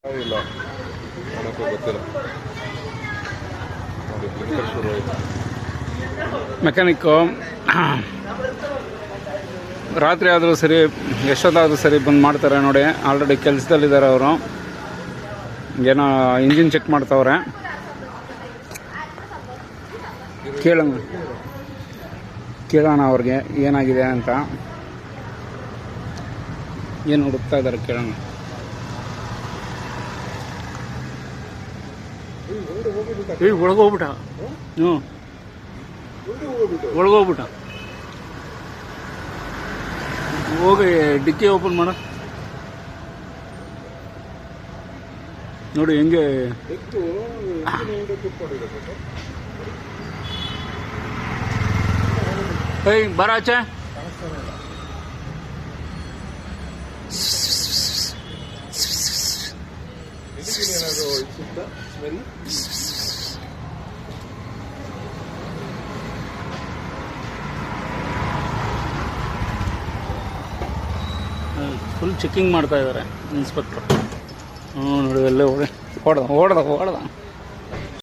ಇಲ್ಲ ನನಗೆ ಗೊತ್ತಿಲ್ಲ ನೋಡಿ ಬ್ಲಿಂಕರ್ ಶುರು ಆಯಿತು. ಮೆಕ್ಯಾನಿಕ್ಕು ರಾತ್ರಿ ಆದರೂ ಸರಿ ಎಷ್ಟೊತ್ತಾದರೂ ಸರಿ ಬಂದು ಮಾಡ್ತಾರೆ ನೋಡಿ. ಆಲ್ರೆಡಿ ಕೆಲಸದಲ್ಲಿದ್ದಾರೆ ಅವರು. ಏನೋ ಇಂಜಿನ್ ಚೆಕ್ ಮಾಡ್ತಾವ್ರೆ. ಕೇಳೋಣ ಅವ್ರಿಗೆ ಏನಾಗಿದೆ ಅಂತ. ಏನು ಹುಡುಕ್ತಾ ಇದ್ದಾರೆ ಕೇಳೋಣ. ಒಳಗೋಗ್ಬಿಟ್ಟ. ಹ್ಞೂ ಒಳಗೋಗ್ಬಿಟ್ಟ. ಹೋಗಿ ಡಿಕ್ಕಿ ಓಪನ್ ಮಾಡ ನೋಡಿ ಹೆಂಗೆ. ಏಯ್ ಬರ ಆಚೆ. ಫುಲ್ ಚೆಕಿಂಗ್ ಮಾಡ್ತಾ ಇದ್ದಾರೆ ಇನ್ಸ್ಪೆಕ್ಟ್ರು. ನೋಡಿ ಎಲ್ಲೇ ಹೊಡೆದ